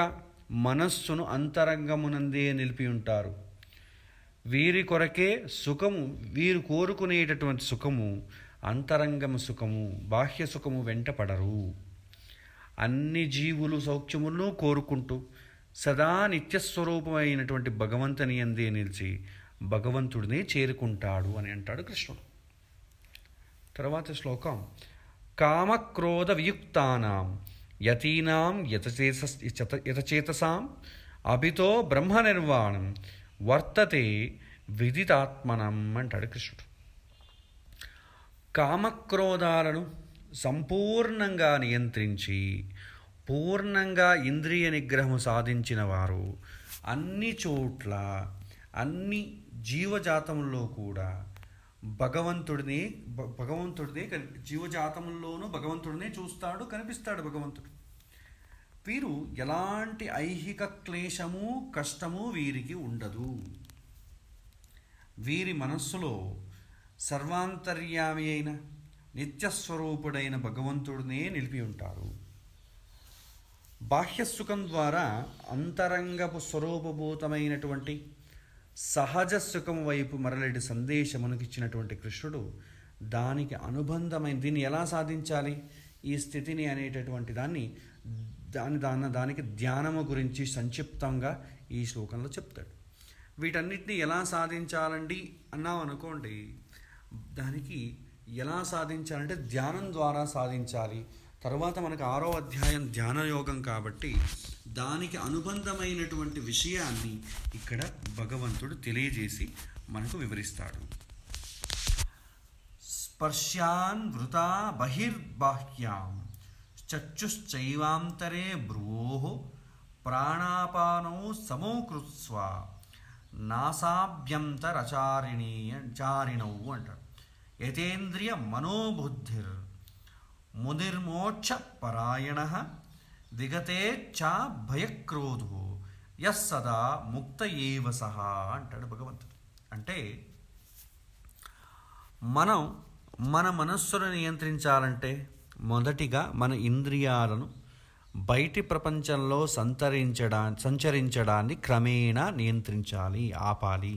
మనస్సును అంతరంగమునందే నిలిపి ఉంటారు. వీరి కొరకే సుఖము, వీరు కోరుకునేటటువంటి సుఖము అంతరంగము సుఖము, బాహ్య సుఖము వెంటపడరు. అన్ని జీవులు సౌఖ్యములను కోరుకుంటూ సదా నిత్యస్వరూపమైనటువంటి భగవంతుని అందే నిలిచి భగవంతుడినే చేరుకుంటాడు అని అంటాడు కృష్ణుడు. తర్వాత శ్లోకం, కామక్రోధ వియుక్తానాం యతీనాం యతచేతసాం అభితో బ్రహ్మనిర్వాణం వర్తతే విదితాత్మనం అంటాడు కృష్ణుడు. కామక్రోధాలను సంపూర్ణంగా నియంత్రించి పూర్ణంగా ఇంద్రియ నిగ్రహం సాధించిన వారు అన్ని చోట్ల, అన్ని జీవజాతముల్లో కూడా భగవంతుడినే జీవజాతముల్లోనూ భగవంతుడినే చూస్తాడు, కనిపిస్తాడు భగవంతుడు. వీరు ఎలాంటి ఐహిక క్లేశము, కష్టము వీరికి ఉండదు. వీరి మనస్సులో సర్వాంతర్యామి అయిన నిత్యస్వరూపుడైన భగవంతుడినే నిలిపి ఉంటారు. బాహ్యసుఖం ద్వారా అంతరంగపు స్వరూపభూతమైనటువంటి సహజ సుఖం వైపు మరలేటి సందేశమునకు ఇచ్చినటువంటి కృష్ణుడు దానికి అనుబంధమైన, దీన్ని ఎలా సాధించాలి ఈ స్థితిని అనేటటువంటి దానికి ధ్యానము గురించి సంక్షిప్తంగా ఈ శ్లోకంలో చెప్తాడు. వీటన్నిటిని ఎలా సాధించాలండి అన్నాం అనుకోండి, దానికి ఎలా సాధించాలంటే ధ్యానం ద్వారా సాధించాలి. తర్వాత మనకు 6వ అధ్యాయం ధ్యానయోగం కాబట్టి దానికి అనుబంధమైనటువంటి విషయాన్ని ఇక్కడ భగవంతుడు తెలియజేసి మనకు వివరిస్తాడు. స్పర్శాన్ వృతా బహిర్బాహ్యాం చక్షుశ్చైవాంతరే భ్రువోః ప్రాణాపానౌ సమోకృత్స్వ నాసాభ్యంతరచారిణౌ అంటాడు. యతేంద్రియ మనోబుద్ధిర్ మునిర్మోక్ష పరాయణ విగతేచ్ఛా భయక్రోధో యస్ సదా ముక్త ఏవ సహా అంటాడు భగవంతుడు. అంటే మనం మన మనస్సును నియంత్రించాలంటే మొదటిగా మన ఇంద్రియాలను బయటి ప్రపంచంలో సంచరించడాన్ని క్రమేణా నియంత్రించాలి, ఆపాలి.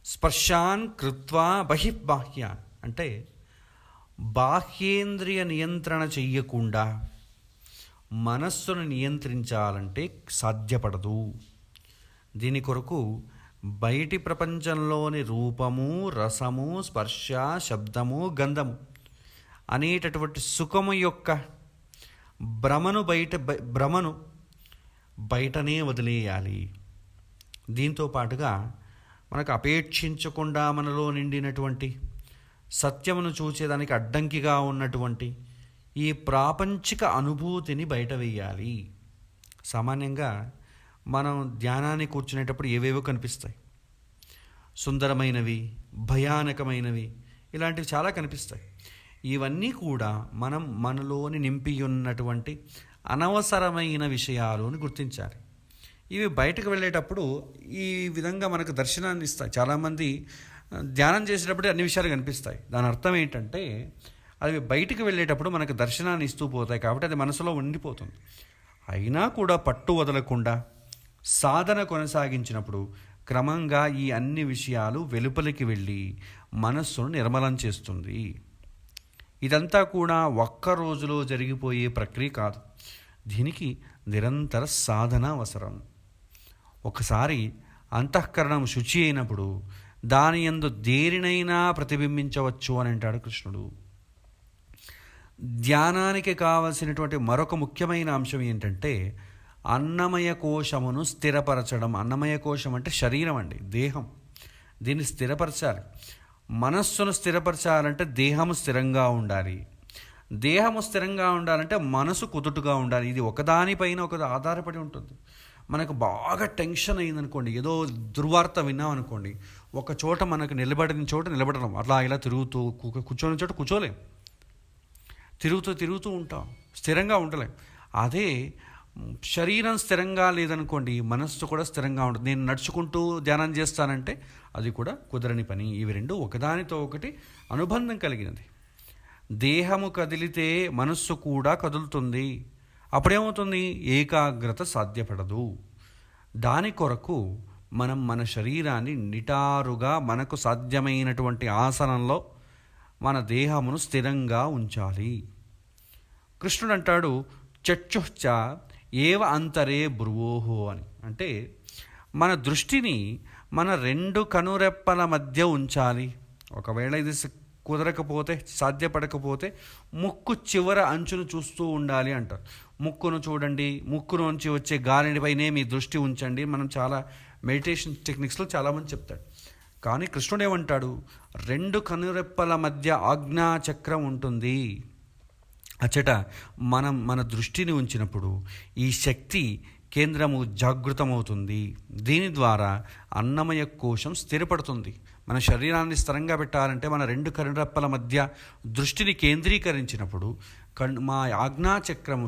స్పర్శాన్ కృత్వా బహిర్బాహ్యాన్ అంటే బాహ్యేంద్రియ నియంత్రణ చెయ్యకుండా మనస్సును నియంత్రించాలంటే సాధ్యపడదు. దీని కొరకు బయటి ప్రపంచంలోని రూపము, రసము, స్పర్శ, శబ్దము, గంధము అనేటటువంటి సుఖము యొక్క భ్రమను బయటనే వదిలేయాలి. దీంతో పాటుగా మనకు అపేక్షించకుండా మనలో నిండినటువంటి సత్యమును చూచేదానికి అడ్డంకిగా ఉన్నటువంటి ఈ ప్రాపంచిక అనుభూతిని బయట వేయాలి. సామాన్యంగా మనం ధ్యానాన్ని కూర్చునేటప్పుడు ఏవేవో కనిపిస్తాయి, సుందరమైనవి, భయానకమైనవి, ఇలాంటివి చాలా కనిపిస్తాయి. ఇవన్నీ కూడా మనలోని నింపి ఉన్నటువంటి అనవసరమైన విషయాలు అని గుర్తించాలి. ఇవి బయటకు వెళ్ళేటప్పుడు ఈ విధంగా మనకు దర్శనాన్ని ఇస్తాయి. చాలామంది ధ్యానం చేసేటప్పుడు అన్ని విషయాలు కనిపిస్తాయి. దాని అర్థం ఏంటంటే అవి బయటికి వెళ్ళేటప్పుడు మనకు దర్శనాన్ని ఇస్తూ పోతాయి కాబట్టి అది మనసులో ఉండిపోతుంది. అయినా కూడా పట్టు వదలకుండా సాధన కొనసాగించినప్పుడు క్రమంగా ఈ అన్ని విషయాలు వెలుపలికి వెళ్ళి మనస్సును నిర్మలం చేస్తుంది. ఇదంతా కూడా ఒక్క రోజులో జరిగిపోయే ప్రక్రియ కాదు. దీనికి నిరంతర సాధన అవసరం. ఒకసారి అంతఃకరణం శుచి అయినప్పుడు దాని యందు దేనినైనా ప్రతిబింబించవచ్చు అని అంటాడు కృష్ణుడు. ధ్యానానికి కావలసినటువంటి మరొక ముఖ్యమైన అంశం ఏంటంటే అన్నమయ కోశమును స్థిరపరచడం. అన్నమయ కోశం అంటే శరీరం అండి, దేహం. దీన్ని స్థిరపరచాలి. మనస్సును స్థిరపరచాలంటే దేహము స్థిరంగా ఉండాలి. దేహము స్థిరంగా ఉండాలంటే మనసు కుదుటుగా ఉండాలి. ఇది ఒకదానిపైన ఒకటి ఆధారపడి ఉంటుంది. మనకు బాగా టెన్షన్ అయిందనుకోండి, ఏదో దుర్వార్త విన్నాం అనుకోండి, ఒక చోట మనకు నిలబడిన చోట నిలబడడం, అట్లా ఇలా తిరుగుతూ కూర్చొని చోట కూర్చోలేం, తిరుగుతూ ఉంటాం, స్థిరంగా ఉండలేం. అదే శరీరం స్థిరంగా లేదనుకోండి, మనస్సు కూడా స్థిరంగా ఉంటుంది. నేను నడుచుకుంటూ ధ్యానం చేస్తానంటే అది కూడా కుదరని పని. ఇవి రెండు ఒకదానితో ఒకటి అనుబంధం కలిగినది. దేహము కదిలితే మనస్సు కూడా కదులుతుంది. అప్పుడేమవుతుంది? ఏకాగ్రత సాధ్యపడదు. దాని కొరకు మనం మన శరీరాన్ని నిటారుగా మనకు సాధ్యమైనటువంటి ఆసనంలో మన దేహమును స్థిరంగా ఉంచాలి. కృష్ణుడు అంటాడు, చక్షుశ్చ ఏవ అంతరే భ్రువోహో అని. అంటే మన దృష్టిని మన రెండు కనురెప్పల మధ్య ఉంచాలి. ఒకవేళ ఇది కుదరకపోతే, సాధ్యపడకపోతే ముక్కు చివర అంచును చూస్తూ ఉండాలి అంటారు. ముక్కును చూడండి, ముక్కులోంచి వచ్చే గాలిపైనే మీ దృష్టి ఉంచండి. మనం చాలా మెడిటేషన్ టెక్నిక్స్లో చాలామంది చెప్తాడు. కానీ కృష్ణుడు ఏమంటాడు? రెండు కనురెప్పల మధ్య ఆజ్ఞాచక్రం ఉంటుంది. అచ్చట మనం మన దృష్టిని ఉంచినప్పుడు ఈ శక్తి కేంద్రము జాగృతమవుతుంది. దీని ద్వారా అన్నమయ కోశం స్థిరపడుతుంది. మన శరీరాన్ని స్థిరంగా పెట్టాలంటే మన రెండు కనురెప్పల మధ్య దృష్టిని కేంద్రీకరించినప్పుడు మా ఆజ్ఞాచక్రము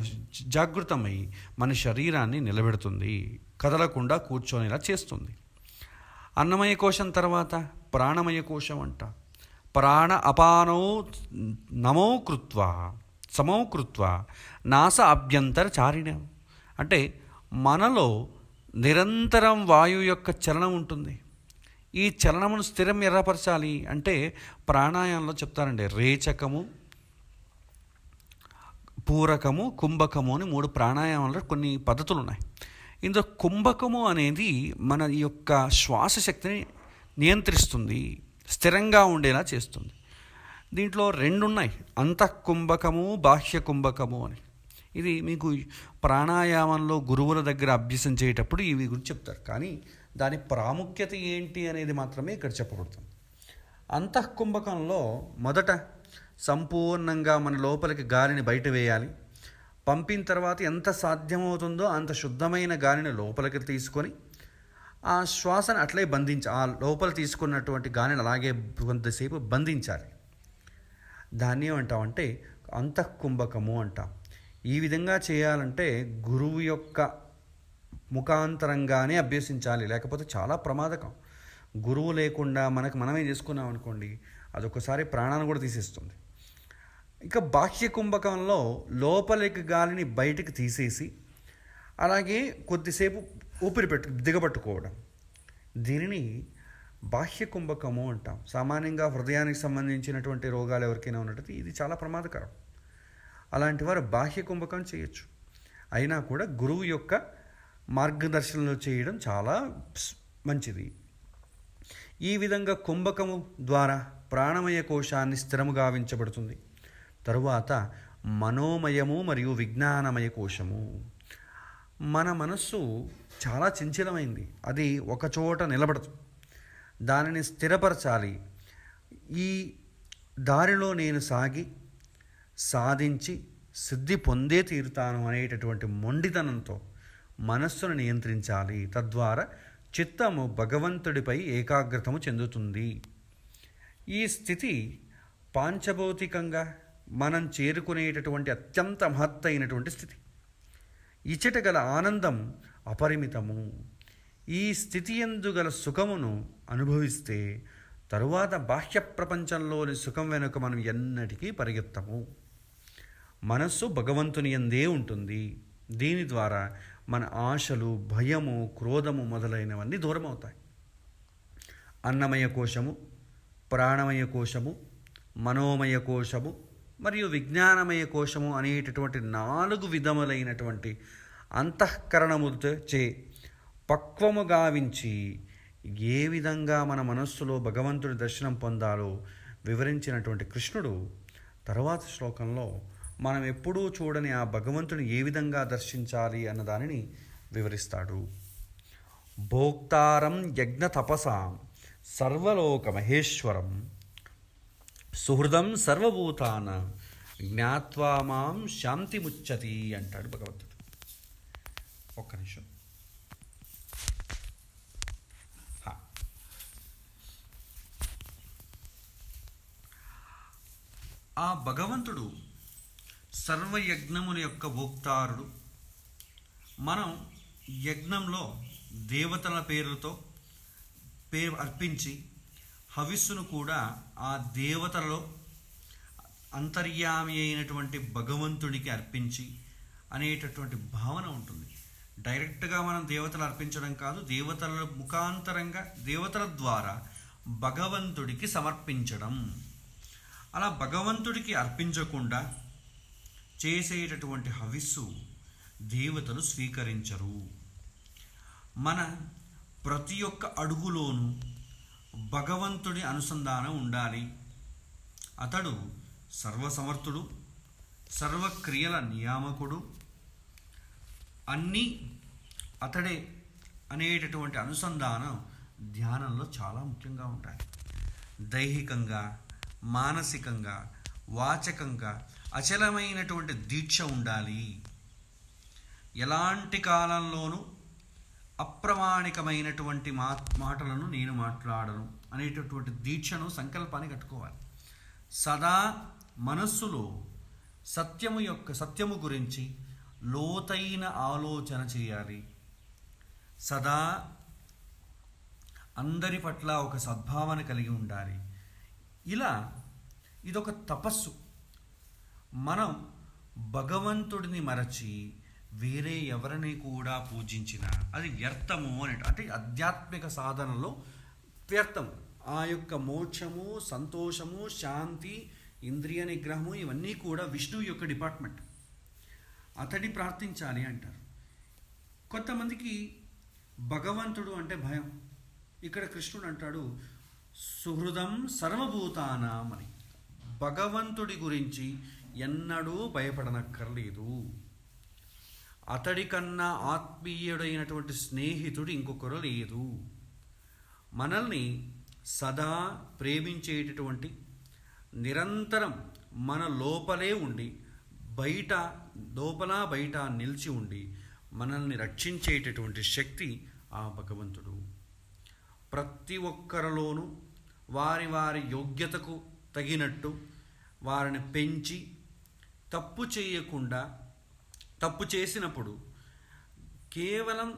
జాగృతమై మన శరీరాన్ని నిలబెడుతుంది, కదలకుండా కూర్చొనేలా చేస్తుంది. అన్నమయ కోశం తర్వాత ప్రాణమయ కోశం అంట. ప్రాణ అపానౌ నమో కృత్వా సమౌ కృత్వా నాస అభ్యంతర చారిణం. అంటే మనలో నిరంతరం వాయువు యొక్క చలనం ఉంటుంది. ఈ చలనమును స్థిరం ఎర్రపరచాలి అంటే ప్రాణాయామంలో చెప్తారండి, రేచకము, పూరకము, కుంభకము అని 3 ప్రాణాయామంలో కొన్ని పద్ధతులు ఉన్నాయి. ఇందులో కుంభకము అనేది మన యొక్క శ్వాస శక్తిని నియంత్రిస్తుంది, స్థిరంగా ఉండేలా చేస్తుంది. దీంట్లో 2 ఉన్నాయి, అంతఃకుంభకము, బాహ్య కుంభకము అని. ఇది మీకు ప్రాణాయామంలో గురువుల దగ్గర అభ్యసించేటప్పుడు ఇవి గురించి చెప్తారు. కానీ దాని ప్రాముఖ్యత ఏంటి అనేది మాత్రమే ఇక్కడ చెప్పబడుతుంది. అంతఃకుంభకంలో మొదట సంపూర్ణంగా మన లోపలికి గాలిని బయట వేయాలి. పంపిన తర్వాత ఎంత సాధ్యమవుతుందో అంత శుద్ధమైన గాలిని లోపలికి తీసుకొని ఆ శ్వాసను అట్లే ఆ లోపల తీసుకున్నటువంటి గాలిని అలాగే కొంతసేపు బంధించాలి. దాన్ని ఏమంటామంటే అంతఃకుంభకము అంటాం. ఈ విధంగా చేయాలంటే గురువు యొక్క ముఖాంతరంగానే అభ్యసించాలి, లేకపోతే చాలా ప్రమాదకం. గురువు లేకుండా మనమే చేసుకున్నాం అనుకోండి, అదొకసారి ప్రాణాన్ని కూడా తీసేస్తుంది. ఇక బాహ్య కుంభకంలో లోపలికి గాలిని బయటికి తీసేసి అలాగే కొద్దిసేపు దిగబట్టుకోవడం, దీనిని బాహ్య కుంభకము అంటాం. సామాన్యంగా హృదయానికి సంబంధించినటువంటి రోగాలు ఎవరికైనా ఉన్నట్టు ఇది చాలా ప్రమాదకరం. అలాంటి వారు బాహ్య కుంభకం చేయొచ్చు. అయినా కూడా గురువు యొక్క మార్గదర్శనంలో చేయడం చాలా మంచిది. ఈ విధంగా కుంభకము ద్వారా ప్రాణమయ కోశాన్ని స్థిరముగా గావించబడుతుంది. తరువాత మనోమయము మరియు విజ్ఞానమయ కోశము. మన మనస్సు చాలా చంచలమైంది, అది ఒకచోట నిలబడదు. దానిని స్థిరపరచాలి. ఈ దారిలో నేను సాధించి సిద్ధి పొందే తీరుతాను అనేటటువంటి మొండితనంతో మనస్సును నియంత్రించాలి. తద్వారా చిత్తము భగవంతుడిపై ఏకాగ్రతము చెందుతుంది. ఈ స్థితి పాంచభౌతికంగా మనం చేరుకునేటటువంటి అత్యంత మహత్తైనటువంటి స్థితి. ఇచ్చట గల ఆనందం అపరిమితము. ఈ స్థితి యందు గల సుఖమును అనుభవిస్తే తరువాత బాహ్య ప్రపంచంలోని సుఖం వెనుక మనం ఎన్నటికీ పరిగెత్తము. మనస్సు భగవంతుని యందే ఉంటుంది. దీని ద్వారా మన ఆశలు, భయము, క్రోధము మొదలైనవన్నీ దూరం అవుతాయి. అన్నమయ కోశము, ప్రాణమయ కోశము, మనోమయ కోశము మరియు విజ్ఞానమయ కోశము అనేటటువంటి 4 విధములైనటువంటి అంతఃకరణములతో పక్వము గావించి ఏ విధంగా మన మనస్సులో భగవంతుడి దర్శనం పొందాలో వివరించినటువంటి కృష్ణుడు తర్వాత శ్లోకంలో మనం ఎప్పుడూ చూడని ఆ భగవంతుని ఏ విధంగా దర్శించాలి అన్న దానిని వివరిస్తాడు. భోక్తారం యజ్ఞ తపసాం సర్వలోక మహేశ్వరం సుహృదం సర్వభూతాన జ్ఞాత్వా మాం శాంతిముచ్చతి అంటాడు భగవంతుడు. ఒక్క నిమిషం. ఆ భగవంతుడు సర్వయజ్ఞముల యొక్క భోక్తారుడు. మనం యజ్ఞంలో దేవతల పేరు అర్పించి హవిస్సును కూడా ఆ దేవతలలో అంతర్యామి అయినటువంటి భగవంతుడికి అర్పించి అనేటటువంటి భావన ఉంటుంది. డైరెక్ట్గా మనం దేవతలు అర్పించడం కాదు, దేవతల ముఖాంతరంగా దేవతల ద్వారా భగవంతుడికి సమర్పించడం. అలా భగవంతుడికి అర్పించకుండా చేసేటటువంటి హవిస్సు దేవతలు స్వీకరించరు. మన ప్రతి ఒక్క అడుగులోనూ భగవంతుడి అనుసంధానం ఉండాలి. అతడు సర్వసమర్థుడు, సర్వక్రియల నియామకుడు, అన్నీ అతడే అనేటటువంటి అనుసంధానం ధ్యానంలో చాలా ముఖ్యంగా ఉంటాయి. దైహికంగా, మానసికంగా, వాచకంగా అచలమైనటువంటి దీక్ష ఉండాలి. ఎలాంటి కాలంలోనూ అప్రమాణికమైనటువంటి మాటలను నేను మాట్లాడను అనేటటువంటి దీక్షను, సంకల్పాన్ని కట్టుకోవాలి. సదా మనస్సులో సత్యము గురించి లోతైన ఆలోచన చేయాలి. సదా అందరి పట్ల ఒక సద్భావన కలిగి ఉండాలి. ఇదొక తపస్సు. మనం భగవంతుడిని మరచి వేరే ఎవరిని కూడా పూజించినా అది వ్యర్థము అంటే ఆధ్యాత్మిక సాధనలో వ్యర్థం. ఆ యొక్క మోక్షము, సంతోషము, శాంతి, ఇంద్రియ నిగ్రహము ఇవన్నీ కూడా విష్ణువు యొక్క డిపార్ట్మెంట్. అతడి ప్రార్థించాలి అంటారు. కొంతమందికి భగవంతుడు అంటే భయం. ఇక్కడ కృష్ణుడు అంటాడు సుహృదం సర్వభూతానాం అని. భగవంతుడి గురించి ఎన్నడూ భయపడనక్కర్లేదు. అతడి కన్నా ఆత్మీయుడైనటువంటి స్నేహితుడు ఇంకొకరు లేదు. మనల్ని సదా ప్రేమించేటటువంటి, నిరంతరం మన లోపలే ఉండి లోపల బయట నిలిచి ఉండి మనల్ని రక్షించేటటువంటి శక్తి ఆ భగవంతుడు. ప్రతి ఒక్కరిలోనూ వారి వారి యోగ్యతకు తగినట్టు వారిని పెంచి తప్పు చేసినప్పుడు కేవలం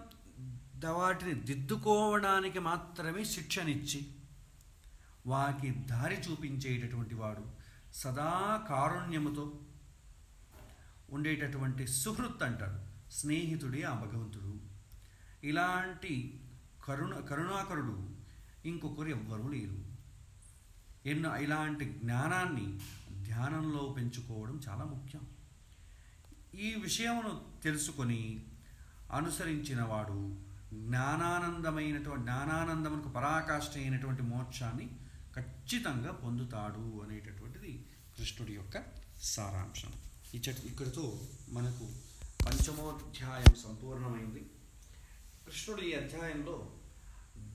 వాటిని దిద్దుకోవడానికి మాత్రమే శిక్షనిచ్చి వారికి దారి చూపించేటటువంటి వాడు, సదా కారుణ్యముతో ఉండేటటువంటి సుహృత్ అంటాడు, స్నేహితుడే ఆ భగవంతుడు. ఇలాంటి కరుణాకరుడు ఇంకొకరు ఎవ్వరూ లేరు. ఇలాంటి జ్ఞానాన్ని ధ్యానంలో పెంచుకోవడం చాలా ముఖ్యం. ఈ విషయమును తెలుసుకొని అనుసరించిన వాడు జ్ఞానానందమునకు పరాకాష్ఠ అయినటువంటి మోక్షాన్ని ఖచ్చితంగా పొందుతాడు అనేటటువంటిది కృష్ణుడి యొక్క సారాంశం. ఇక్కడితో మనకు పంచమోధ్యాయం సంపూర్ణమైంది. కృష్ణుడు ఈ అధ్యాయంలో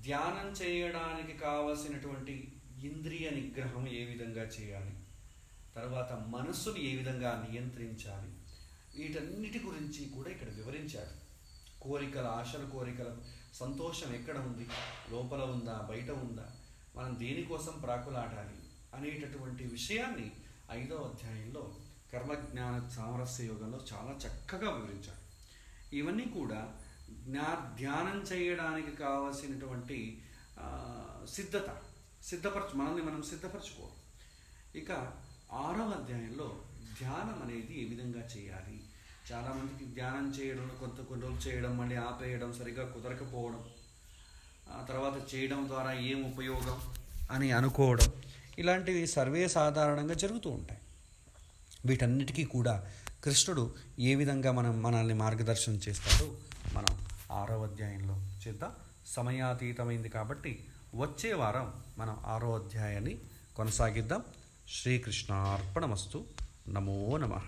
ధ్యానం చేయడానికి కావలసినటువంటి ఇంద్రియ నిగ్రహం ఏ విధంగా చేయాలి, తర్వాత మనస్సును ఏ విధంగా నియంత్రించాలి, వీటన్నిటి గురించి కూడా ఇక్కడ వివరించాడు. ఆశల కోరికల సంతోషం ఎక్కడ ఉంది, లోపల ఉందా, బయట ఉందా, మనం దేనికోసం ప్రాకులాడాలి అనేటటువంటి విషయాన్ని 5వ అధ్యాయంలో కర్మజ్ఞాన సామరస్య యోగంలో చాలా చక్కగా వివరించాడు. ఇవన్నీ కూడా ధ్యానం చేయడానికి కావలసినటువంటి మనల్ని మనం సిద్ధపరచుకోవాలి. ఇక 6వ అధ్యాయంలో ధ్యానం అనేది ఏ విధంగా చేయాలి. చాలామందికి ధ్యానం చేయడం కొన్ని రోజులు చేయడం, మళ్ళీ ఆపేయడం, సరిగ్గా కుదరకపోవడం, తర్వాత చేయడం ద్వారా ఏం ఉపయోగం అని అనుకోవడం, ఇలాంటివి సర్వేసాధారణంగా జరుగుతూ ఉంటాయి. వీటన్నిటికీ కూడా కృష్ణుడు ఏ విధంగా మనల్ని మార్గదర్శనం చేస్తాడో మనం 6వ అధ్యాయంలో చేద్దాం. సమయాతీతమైంది కాబట్టి వచ్చే వారం మనం 6వ అధ్యాయాన్ని కొనసాగిద్దాం. శ్రీకృష్ణార్పణమస్తు. నమో నమః.